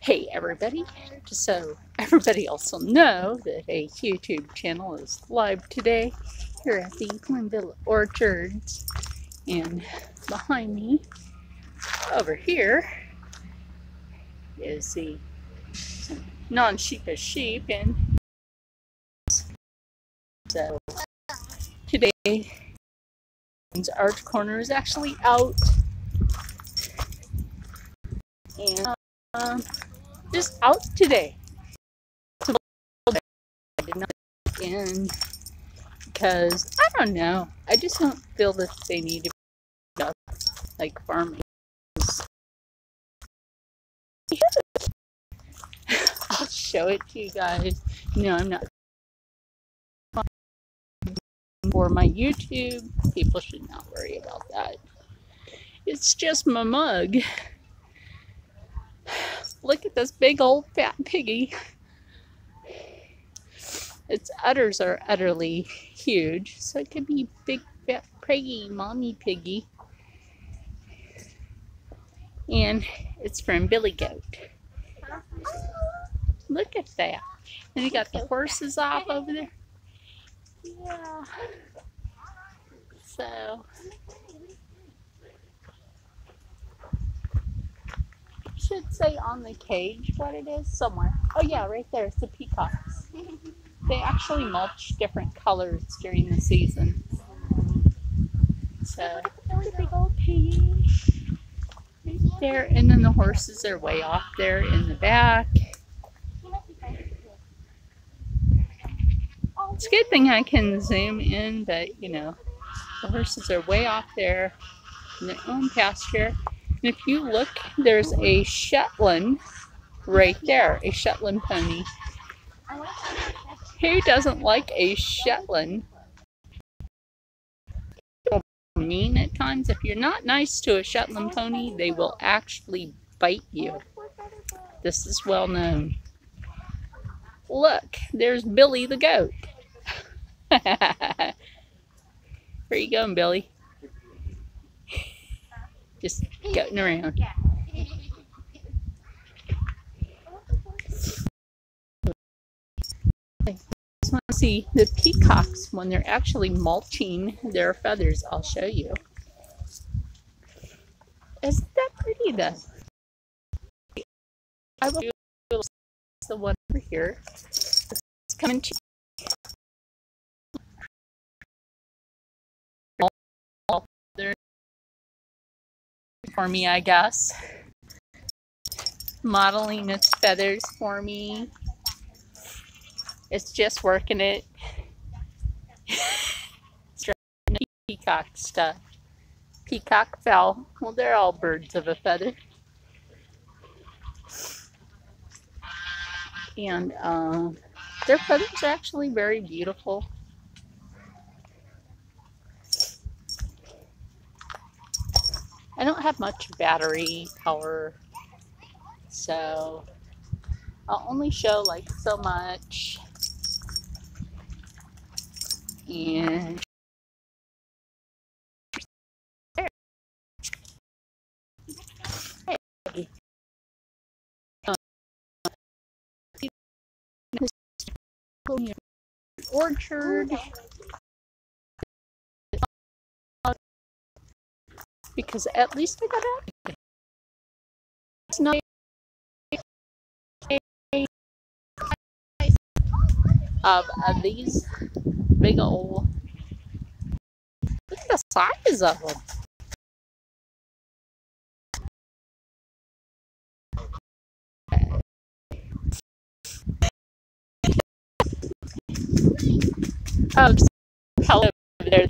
Hey everybody, just so everybody else will know that a YouTube channel is live today here at the Linvilla Orchards, and behind me over here is the non-sheepish sheep, and so today our corner is actually out and just out today. I did not get in because I don't know. I just don't feel that they need to be up like farming. I'll show it to you guys. No, I'm not. For my YouTube, people should not worry about that. It's just my mug. Look at this big old fat piggy. Its udders are utterly huge, so it could be big fat preggy mommy piggy. And it's from Billy Goat. Look at that. And you got the horses off over there. Yeah. So should say on the cage what it is somewhere. Oh yeah, right there. It's the peacocks. They actually mulch different colors during the season. So there's a big old piggy right there, and then the horses are way off there in the back. It's a good thing I can zoom in, but you know, the horses are way off there in their own pasture. And if you look, there's a Shetland right there, a Shetland pony. Who doesn't like a Shetland? Mean at times. If you're not nice to a Shetland pony, they will actually bite you. This is well known. Look, there's Billy the goat. Where you going, Billy? Just goating around. I just want to see the peacocks when they're actually mulching their feathers. I'll show you. Isn't that pretty though? I will do the one over here. It's coming to for me, I guess. Modeling its feathers for me. It's just working it. It's trying to peacock stuff. Peacock fell. Well, they're all birds of a feather. And their feathers are actually very beautiful. I don't have much battery power, so I'll only show like so much. And orchard, because at least I got out. It's not of these big old. Look at the size of them. Oh, pellet over there.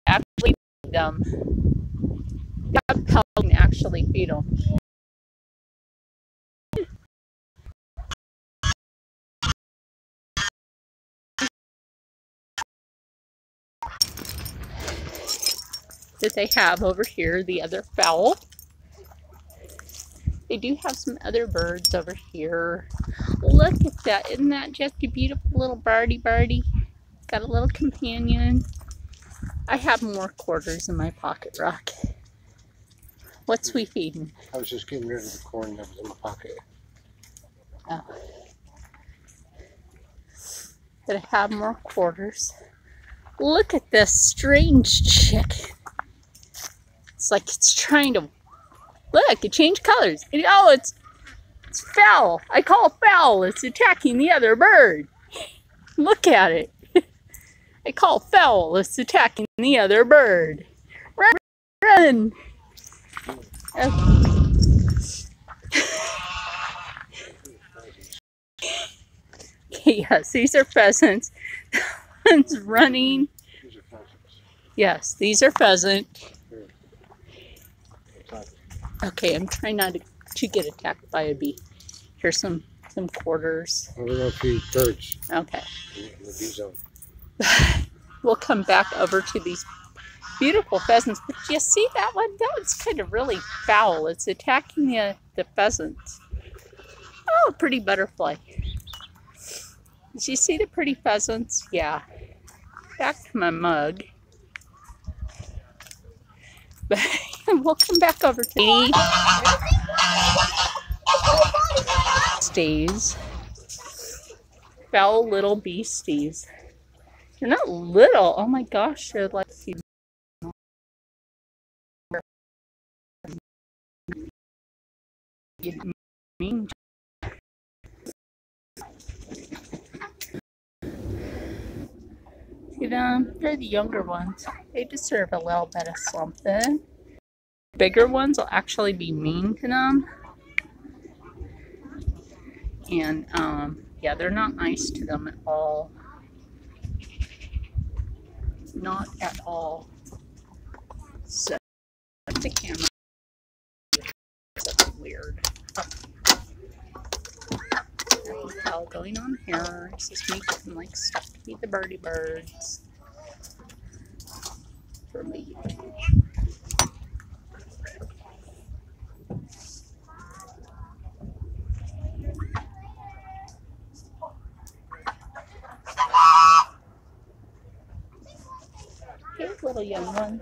Actually feed them. That pellet can actually feed them. That they have over here, the other fowl. They do have some other birds over here. Look at that. Isn't that just a beautiful little birdie? Got a little companion. I have more quarters in my pocket rock. What's we feeding? I was just getting rid of the corn that was in my pocket. Gotta have more quarters. Look at this strange chicken. It's like it's trying to, look, it changed colors. And, oh, it's foul. I call it foul. It's attacking the other bird. Look at it. I call foul. It's attacking the other bird. Run, run. Okay, yes, these are pheasants. One's running. These are pheasants. Yes, these are pheasant. Okay, I'm trying not to get attacked by a bee. Here's some quarters. We're going to feed birds. Okay. In the bee zone. We'll come back over to these beautiful pheasants. But you see that one? That one's kind of really foul. It's attacking the pheasants. Oh, pretty butterfly. Did you see the pretty pheasants? Yeah. Back to my mug. But we'll come back over to the beasties. Foul little beasties. They're not little. Oh my gosh, they're like mean. See them? They're the younger ones. They deserve a little bit of something. Bigger ones will actually be mean to them. And yeah, they're not nice to them at all. Not at all. So the camera. That's weird. Hell going on here. This is me getting like stuff to feed the birdie birds for me. Here's little young one.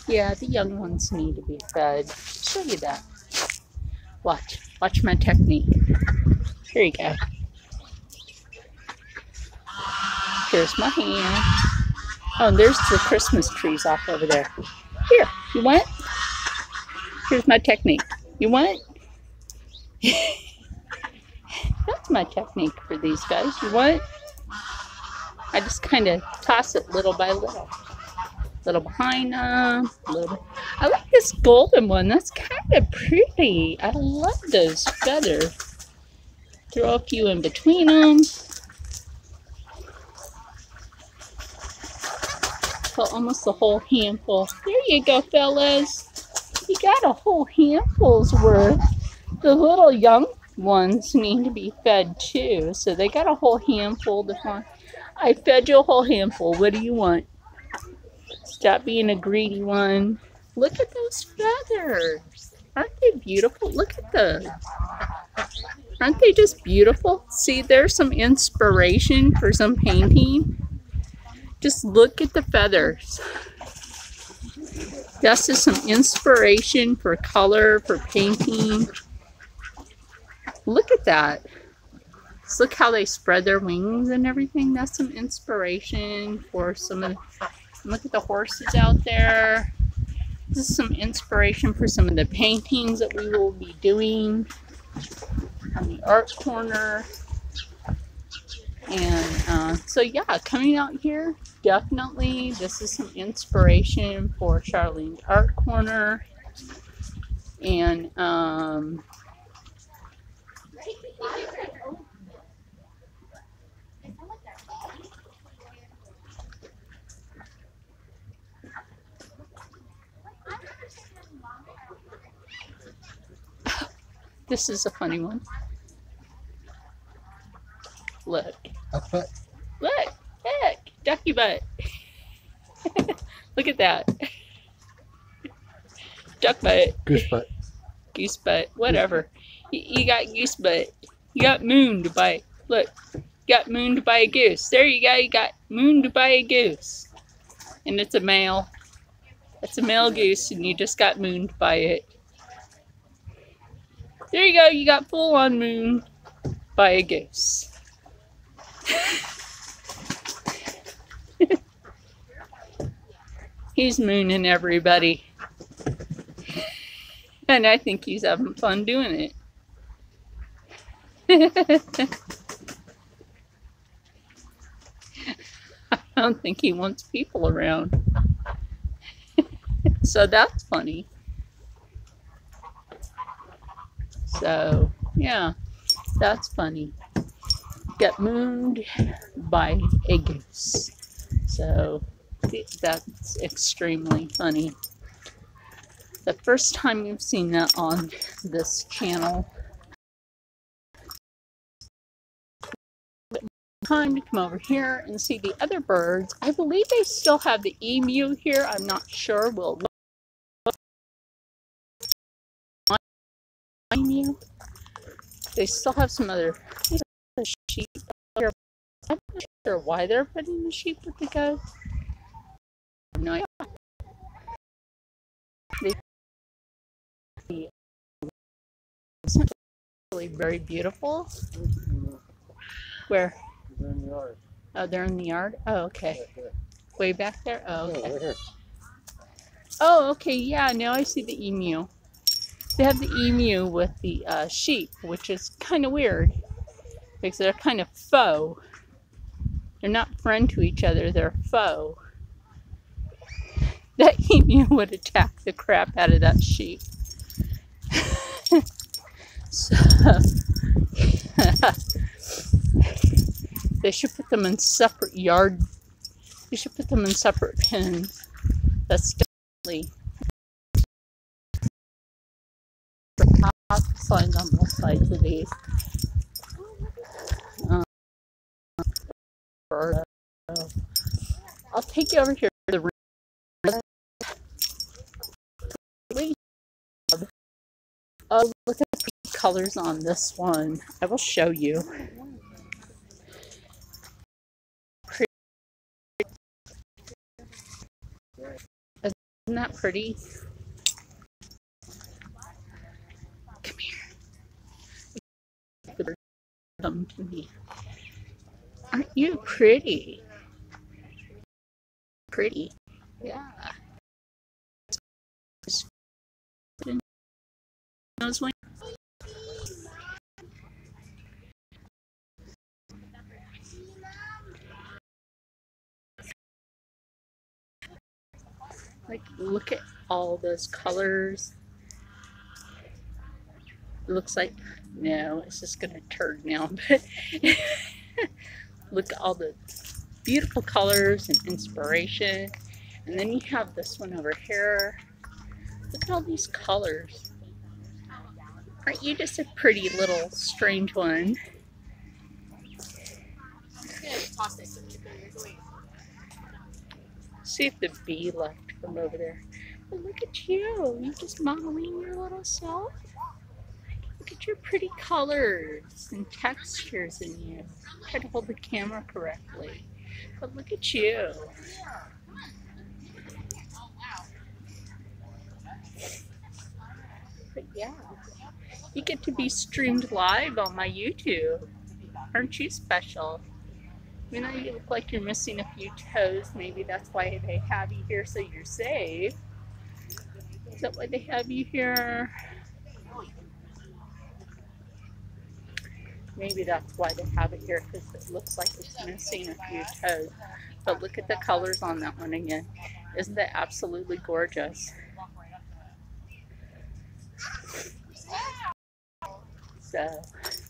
Yeah, the young ones need to be fed. Show you that. Watch my technique. Here you go. Here's my hand. Oh, and there's the Christmas trees off over there. Here, you want it? Here's my technique. You want it? That's my technique for these guys. You want it? I just kind of toss it little by little. Little behind them, little. I like this golden one. That's kind of pretty. I love those feathers. Throw a few in between them. Put almost a whole handful. There you go, fellas. You got a whole handful's worth. The little young ones need to be fed too, so they got a whole handful to find. I fed you a whole handful. What do you want? Stop being a greedy one. Look at those feathers. Aren't they beautiful? Look at those. Aren't they just beautiful? See, there's some inspiration for some painting. Just look at the feathers. That's just some inspiration for color, for painting. Look at that. Just look how they spread their wings and everything. That's some inspiration for some of the... Look at the horses out there. This is some inspiration for some of the paintings that we will be doing on the art corner. And so yeah, coming out here, definitely this is some inspiration for Charlene's art corner. And this is a funny one. Look. Look. Look. Ducky butt. Look at that. Duck butt. Goose butt. Goose butt. Whatever. You got goose butt. You got mooned by... Look. You got mooned by a goose. There you go. You got mooned by a goose. And it's a male. It's a male goose and you just got mooned by it. There you go. You got full on moon by a goose. He's mooning everybody. And I think he's having fun doing it. I don't think he wants people around. So that's funny. So, yeah, that's funny. Get mooned by a goose. So, that's extremely funny. The first time you've seen that on this channel. Time to come over here and see the other birds. I believe they still have the emu here. I'm not sure. We'll look. Emu. They still have some other sheep here. I'm not sure why they're putting the sheep with the goats. No idea. They really very beautiful. Where? They're in the yard. Oh, they're in the yard? Oh, okay. Right there. Way back there? Oh, Yeah, okay. right here. Oh, okay. Yeah, now I see the emu. They have the emu with the sheep, which is kind of weird because they're kind of foe. They're not friend to each other, they're foe. That emu would attack the crap out of that sheep. So, they should put them in separate yard. They should put them in separate pens. That's definitely signs on both sides of these. I'll take you over here to the room. Oh, look at the colors on this one. I will show you. Isn't that pretty? Come here. Come to me. Aren't you pretty? Pretty. Yeah. Like, look at all those colors. It looks like, no, it's just gonna turn now, but look at all the beautiful colors and inspiration. And then you have this one over here. Look at all these colors. Aren't you just a pretty little strange one? See if the bee left from over there. But look at you. You just modeling your little self. Look at your pretty colors and textures in you. Try to hold the camera correctly. But look at you. But yeah, you get to be streamed live on my YouTube. Aren't you special? You know, you look like you're missing a few toes. Maybe that's why they have you here, so you're safe. Is that why they have you here? Maybe that's why they have it here, because it looks like it's missing a few toes. But look at the colors on that one again. Isn't that absolutely gorgeous? So,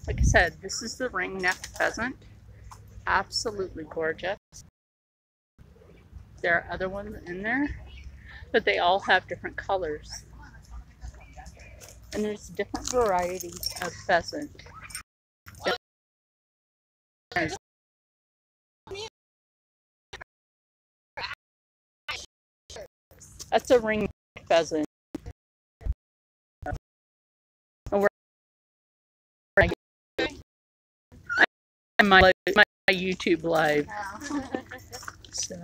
like I said, this is the ring-necked pheasant. Absolutely gorgeous. There are other ones in there, but they all have different colors. And there's different varieties of pheasant. That's a ring pheasant. And I'm my YouTube live. So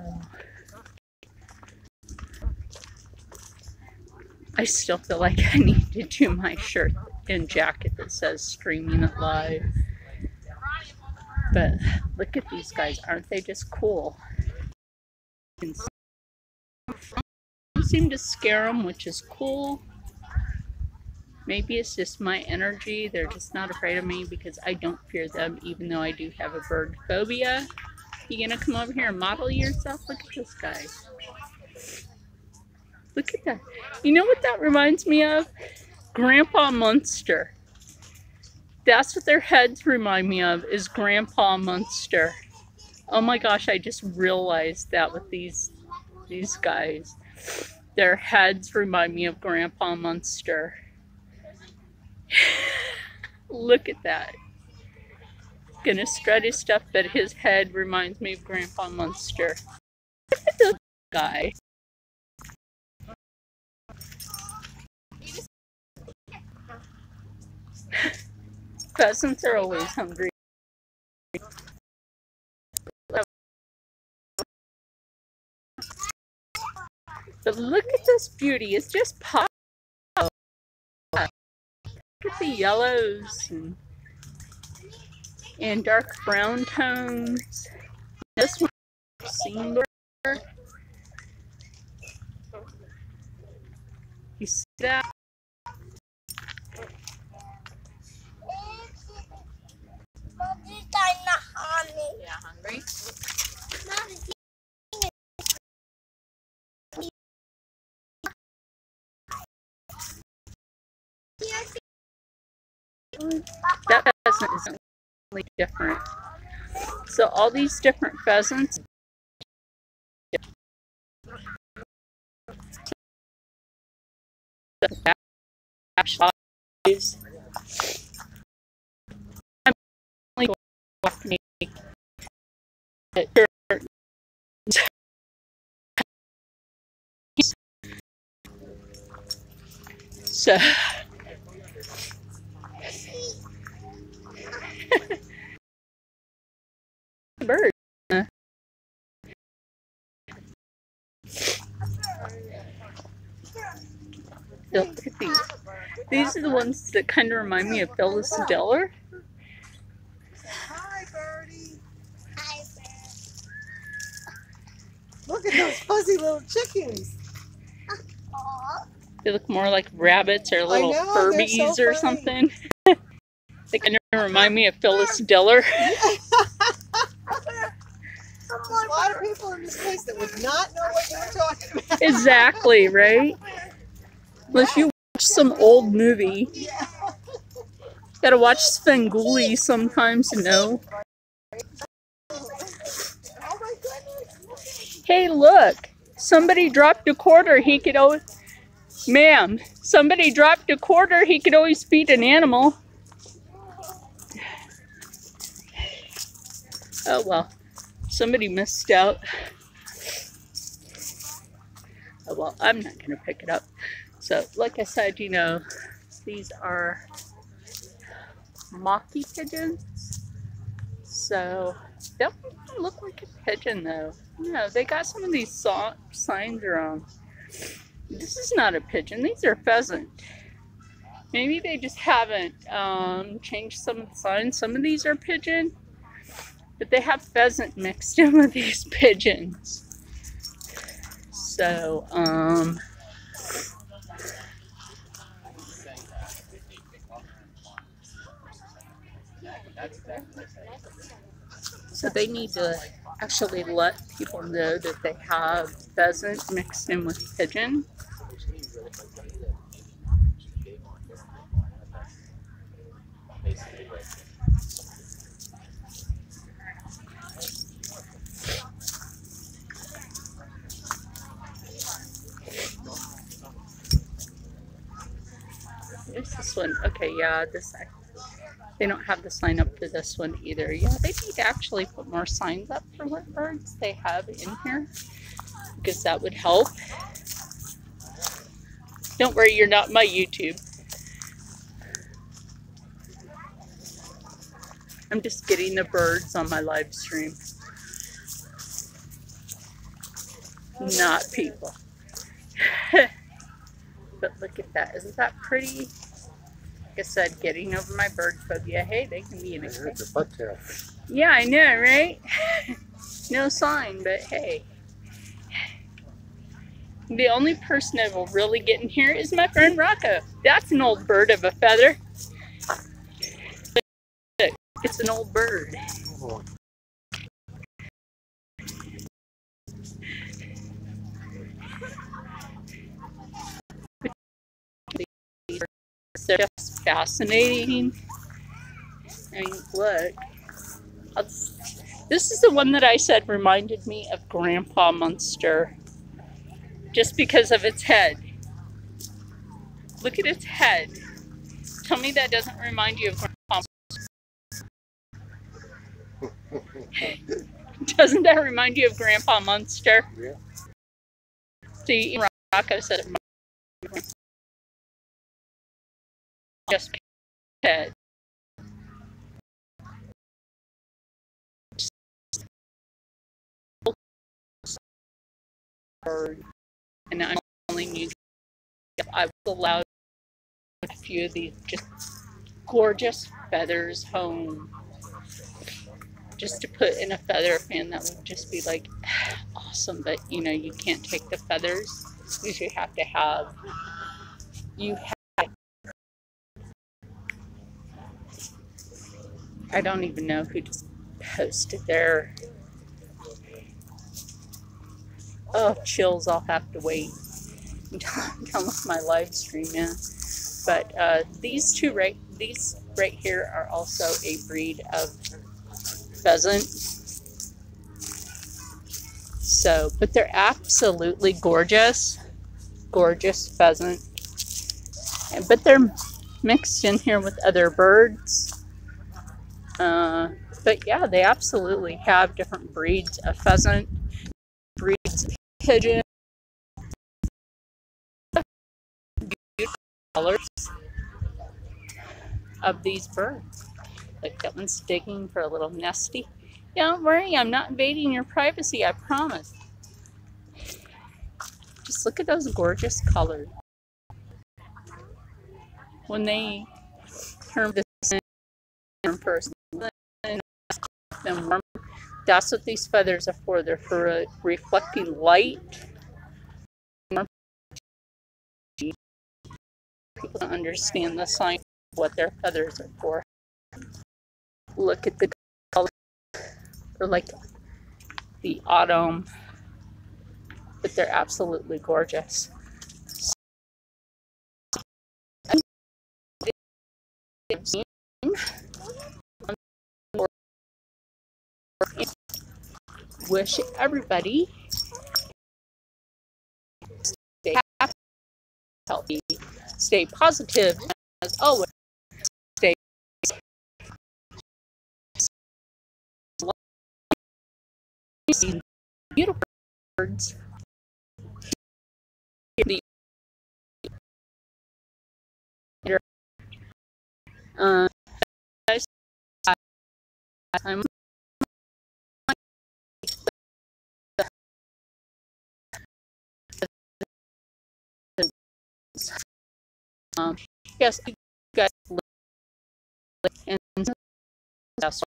I still feel like I need to do my shirt and jacket that says Streaming It Live. But look at these guys. Aren't they just cool? Don't seem to scare them, which is cool. Maybe it's just my energy. They're just not afraid of me because I don't fear them, even though I do have a bird phobia. You gonna come over here and model yourself? Look at this guy. Look at that. You know what that reminds me of? Grandpa Munster. That's what their heads remind me of, is Grandpa Munster. Oh my gosh, I just realized that with these guys. Their heads remind me of Grandpa Munster. Look at that. Gonna strut his stuff, but his head reminds me of Grandpa Munster. Look at this guy. Pheasants are always hungry. But look at this beauty. It's just pop. Look at the yellows and dark brown tones. This one I've seen before. You see that? Yeah, hungry? That pheasant is completely different. So all these different pheasants, I'm only going to so bird. Look at these. These are the ones that kind of remind me of Phyllis Diller. Hi, birdie. Hi, bird. Look at those fuzzy little chickens. They look more like rabbits or little Furbies or something. They kind of remind me of Phyllis Diller. There's a lot of people in this place that would not know what you were talking about. Exactly, right? Unless you watch some old movie. Yeah. Gotta watch Svengoolie sometimes to know. Oh my goodness. Hey, look! Somebody dropped a quarter. He could always... Ma'am, somebody dropped a quarter. He could always feed an animal. Oh, well. Somebody missed out. Oh, well, I'm not going to pick it up. So, like I said, you know, these are mocky pigeons. So, they don't look like a pigeon, though. No, they got some of these signs wrong. This is not a pigeon. These are pheasant. Maybe they just haven't changed some of the signs. Some of these are pigeon, but they have pheasant mixed in with these pigeons. So, so they need to actually let people know that they have pheasant mixed in with pigeon. There's this one. Okay, yeah, this. They don't have the sign up for this one either. Yeah, they need to actually put more signs up for what birds they have in here, because that would help. Don't worry, you're not my YouTube. I'm just getting the birds on my live stream. Not people. But look at that. Isn't that pretty? Like I said, getting over my bird phobia. Hey, they can be an I heard expense. the butt tail. Yeah, I know, right? No sign, but hey. The only person that will really get in here is my friend Rocco. That's an old bird of a feather. Look, it's an old bird. Oh, They're just fascinating. I mean, look. This is the one that I said reminded me of Grandpa Munster. Just because of its head. Look at its head. Tell me that doesn't remind you of Grandpa Munster. Doesn't that remind you of Grandpa Munster? yeah. See, Rocco said it. Just head. Bird. And I'm only using if I was allowed a few of these just gorgeous feathers home. Just to put in a feather fan, that would just be like awesome. But you know, you can't take the feathers because you have to have I don't even know who just posted there. Oh, chills, I'll have to wait until I'm done with my live stream now. But these right here are also a breed of pheasant. So, but they're absolutely gorgeous. Gorgeous pheasant. But they're mixed in here with other birds. But yeah, they absolutely have different breeds of pheasant, breeds of pigeon, beautiful colors of these birds. Like that one's digging for a little nesty. Don't worry, I'm not invading your privacy, I promise. Just look at those gorgeous colors. When they turn this in first, and warm, that's what these feathers are for. They're for reflecting light. People don't understand the science of what their feathers are for. Look at the color, or like the autumn, but they're absolutely gorgeous. Wish everybody stay happy, healthy, stay positive, as always. Stay beautiful birds. Uh, I'm yes, you guys and that's